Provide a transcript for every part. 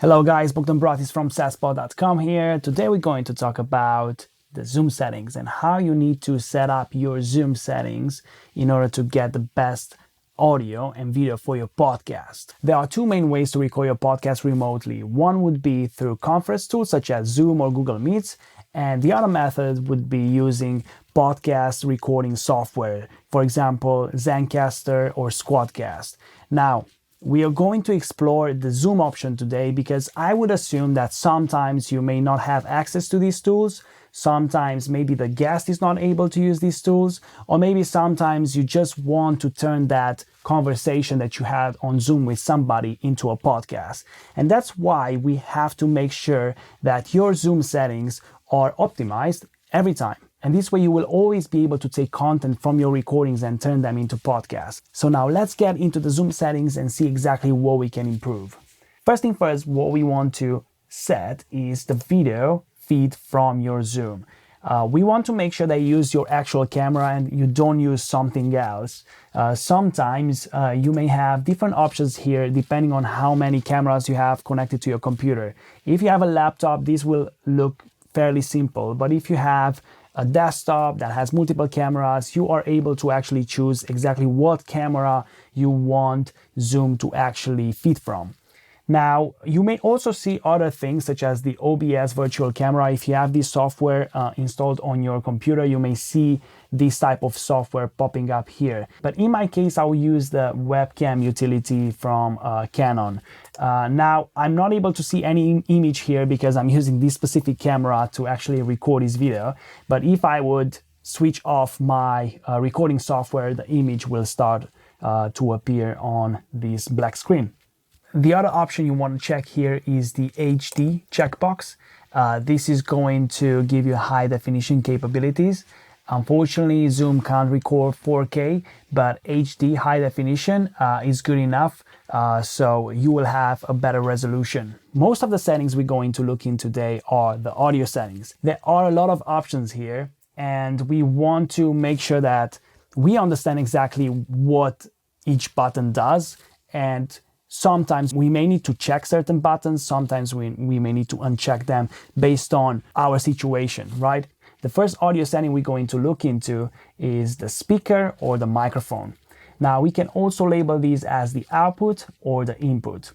Hello guys, Bogdan Bratis from SaaSpot.com here. Today we're going to talk about the Zoom settings and how you need to set up your Zoom settings in order to get the best audio and video for your podcast. There are two main ways to record your podcast remotely. One would be through conference tools such as Zoom or Google Meets, and the other method would be using podcast recording software, for example, Zencastr or Squadcast. Now, we are going to explore the Zoom option today because I would assume that sometimes you may not have access to these tools. Sometimes maybe the guest is not able to use these tools, or maybe sometimes you just want to turn that conversation that you had on Zoom with somebody into a podcast. And that's why we have to make sure that your Zoom settings are optimized every time. And this way you will always be able to take content from your recordings and turn them into podcasts. So now let's get into the Zoom settings and see exactly what we can improve. First thing first, what we want to set is the video feed from your Zoom. We want to make sure that you use your actual camera and you don't use something else. Sometimes you may have different options here depending on how many cameras you have connected to your computer. If you have a laptop, this will look fairly simple, but if you have a desktop that has multiple cameras, you are able to actually choose exactly what camera you want Zoom to actually feed from. Now, you may also see other things such as the OBS virtual camera. If you have this software installed on your computer, you may see this type of software popping up here. But in my case, I will use the webcam utility from Canon. Now, I'm not able to see any image here because I'm using this specific camera to actually record this video. But if I would switch off my recording software, the image will start to appear on this black screen. The other option you want to check here is the HD checkbox. This is going to give you high definition capabilities. Unfortunately, Zoom can't record 4K, but HD high definition is good enough, so you will have a better resolution. Most of the settings we're going to look into today are the audio settings. There are a lot of options here, and we want to make sure that we understand exactly what each button does, and sometimes we may need to check certain buttons, sometimes we may need to uncheck them based on our situation, right? The first audio setting we're going to look into is the speaker or the microphone. Now, we can also label these as the output or the input.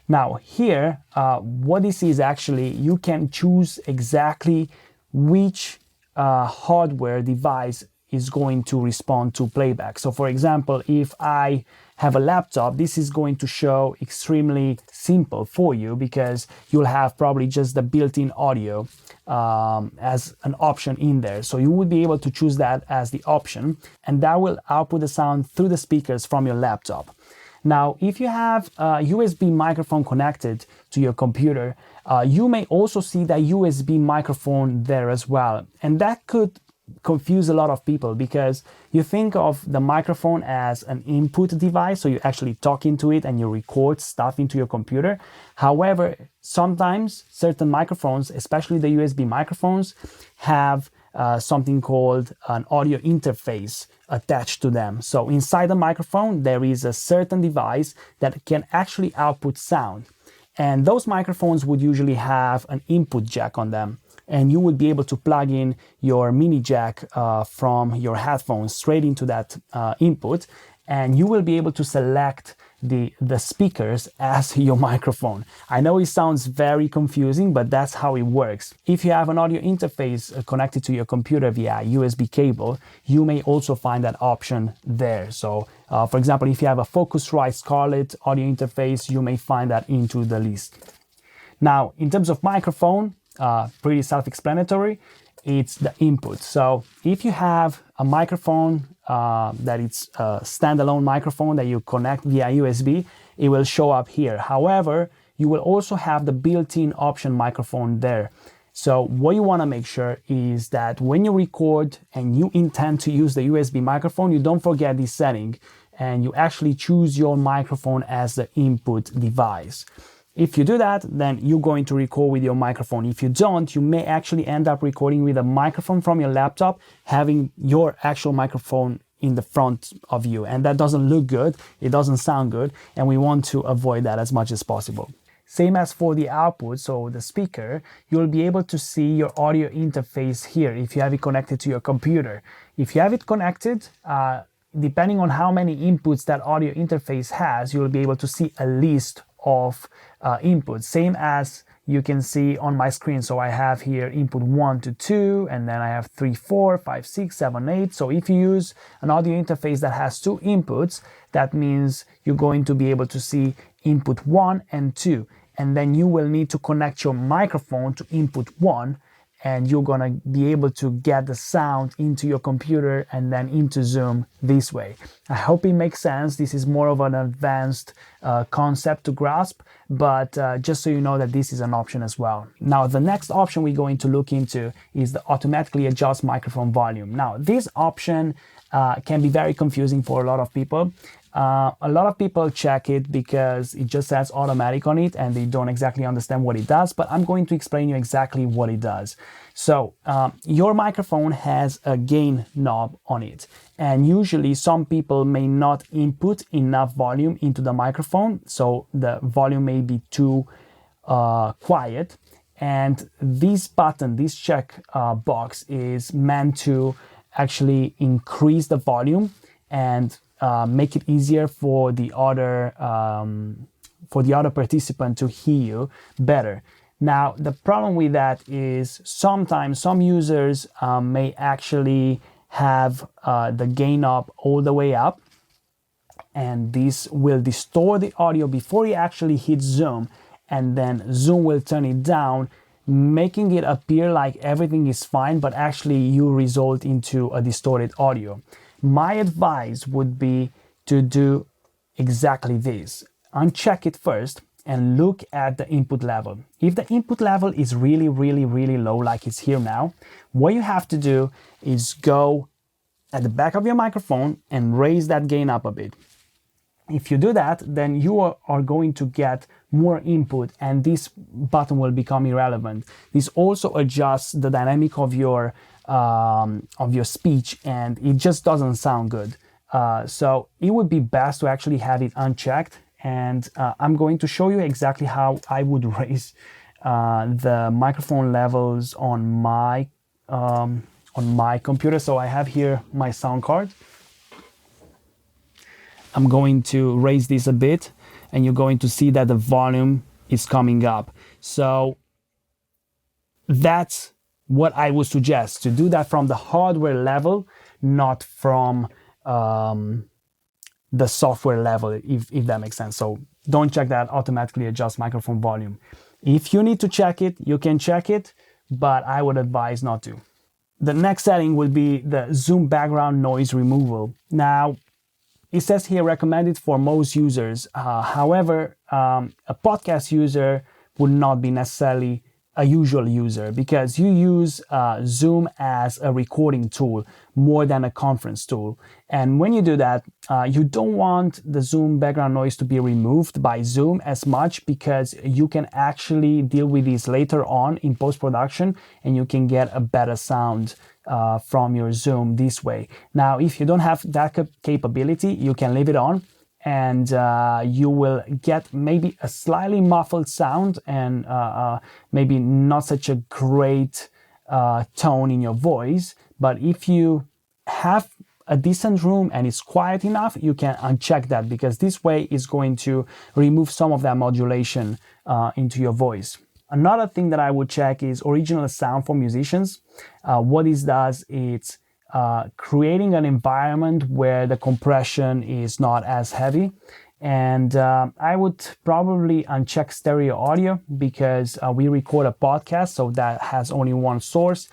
Now, here, what this is actually, you can choose exactly which hardware device is going to respond to playback. So for example, if I have a laptop, this is going to show extremely simple for you because you'll have probably just the built-in audio as an option in there. So you would be able to choose that as the option, and that will output the sound through the speakers from your laptop. Now, if you have a USB microphone connected to your computer, you may also see that USB microphone there as well. And that could confuse a lot of people because you think of the microphone as an input device, so you actually talk into it and you record stuff into your computer. However, sometimes certain microphones, especially the USB microphones, have something called an audio interface attached to them. So inside the microphone, there is a certain device that can actually output sound. And those microphones would usually have an input jack on them. And you would be able to plug in your mini jack from your headphones straight into that input, and you will be able to select the speakers as your microphone. I know it sounds very confusing, but that's how it works. If you have an audio interface connected to your computer via USB cable, you may also find that option there. So, for example, if you have a Focusrite Scarlett audio interface, you may find that into the list. Now, in terms of microphone, pretty self-explanatory, it's the input. So if you have a microphone that it's a standalone microphone that you connect via USB, it will show up here. However, you will also have the built-in option microphone there. So what you want to make sure is that when you record and you intend to use the USB microphone, you don't forget this setting and you actually choose your microphone as the input device. If you do that, then you're going to record with your microphone. If you don't, you may actually end up recording with a microphone from your laptop, having your actual microphone in the front of you. And that doesn't look good, it doesn't sound good, and we want to avoid that as much as possible. Same as for the output, so the speaker, you'll be able to see your audio interface here if you have it connected to your computer. If you have it connected, depending on how many inputs that audio interface has, you'll be able to see a list of inputs, same as you can see on my screen. So I have here input 1 to 2, and then I have 3, 4, 5, 6, 7, 8. So if you use an audio interface that has 2 inputs, that means you're going to be able to see input 1 and 2. And then you will need to connect your microphone to input 1, and you're gonna be able to get the sound into your computer and then into Zoom this way. I hope it makes sense. This is more of an advanced concept to grasp, but just so you know that this is an option as well. Now, the next option we're going to look into is the automatically adjust microphone volume. Now, this option can be very confusing for a lot of people. A lot of people check it because it just says automatic on it and they don't exactly understand what it does, but I'm going to explain you exactly what it does. So your microphone has a gain knob on it, and usually some people may not input enough volume into the microphone, so the volume may be too quiet, and this button, this check box is meant to actually increase the volume and make it easier for the other participant to hear you better. Now, the problem with that is sometimes some users may actually have the gain knob all the way up, and this will distort the audio before you actually hit Zoom, and then Zoom will turn it down, making it appear like everything is fine, but actually you result into a distorted audio. My advice would be to do exactly this. Uncheck it first and look at the input level. If the input level is really, really, really low, like it's here now, what you have to do is go at the back of your microphone and raise that gain up a bit. If you do that, then you are going to get more input and this button will become irrelevant. This also adjusts the dynamic of your speech, and it just doesn't sound good. So it would be best to actually have it unchecked, and I'm going to show you exactly how I would raise the microphone levels on my computer. So I have here my sound card. I'm going to raise this a bit, and you're going to see that the volume is coming up. So that's what I would suggest, to do that from the hardware level, not from the software level, if that makes sense. So don't check that automatically adjust microphone volume. If you need to check it, you can check it, but I would advise not to. The next setting will be the Zoom background noise removal. Now, it says here recommended for most users. However, a podcast user would not be necessarily a usual user, because you use Zoom as a recording tool more than a conference tool. And when you do that, you don't want the Zoom background noise to be removed by Zoom as much, because you can actually deal with this later on in post-production and you can get a better sound from your Zoom this way. Now, if you don't have that capability, you can leave it on, and you will get maybe a slightly muffled sound and maybe not such a great tone in your voice. But if you have a decent room and it's quiet enough, you can uncheck that, because this way is going to remove some of that modulation into your voice. Another thing that I would check is original sound for musicians. What this does is creating an environment where the compression is not as heavy. And I would probably uncheck stereo audio, because we record a podcast, so that has only one source.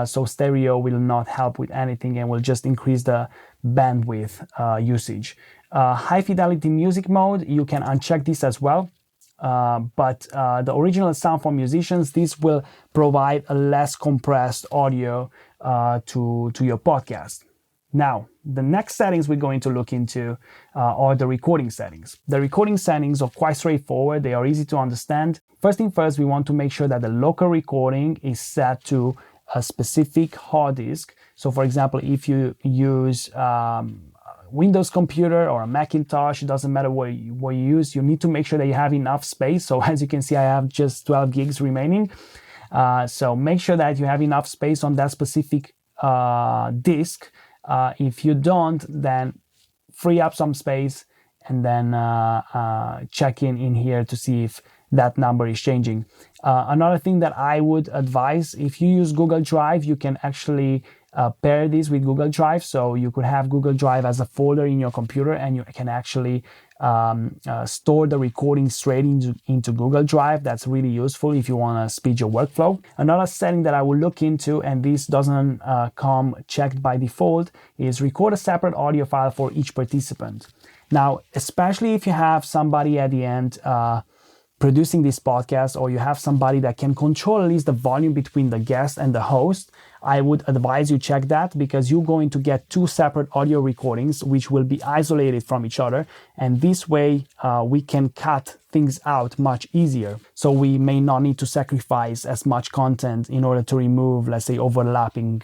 So stereo will not help with anything and will just increase the bandwidth usage. High fidelity music mode, you can uncheck this as well. But the original sound for musicians, this will provide a less compressed audio to your podcast. Now, the next settings we're going to look into are the recording settings. The recording settings are quite straightforward. They are easy to understand. First thing first, we want to make sure that the local recording is set to a specific hard disk. So for example, if you use Windows computer or a Macintosh, it doesn't matter what you use, you need to make sure that you have enough space. So as you can see, I have just 12 gigs remaining. So make sure that you have enough space on that specific disk. If you don't, then free up some space and then check in here to see if that number is changing. Another thing that I would advise, if you use Google Drive, you can actually pair this with Google Drive. So you could have Google Drive as a folder in your computer, and you can actually store the recording straight into Google Drive. That's really useful if you want to speed your workflow. Another setting that I will look into, and this doesn't come checked by default, is record a separate audio file for each participant. Now, especially if you have somebody at the end producing this podcast, or you have somebody that can control at least the volume between the guest and the host, I would advise you check that, because you're going to get two separate audio recordings which will be isolated from each other, and this way we can cut things out much easier. So we may not need to sacrifice as much content in order to remove, let's say, overlapping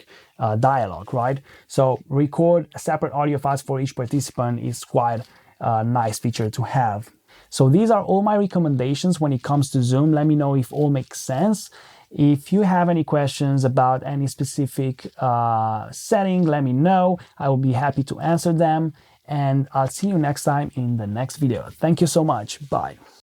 dialogue, right? So record separate audio files for each participant is quite a nice feature to have. So these are all my recommendations when it comes to Zoom. Let me know if all makes sense. If you have any questions about any specific setting, let me know. I will be happy to answer them. And I'll see you next time in the next video. Thank you so much. Bye.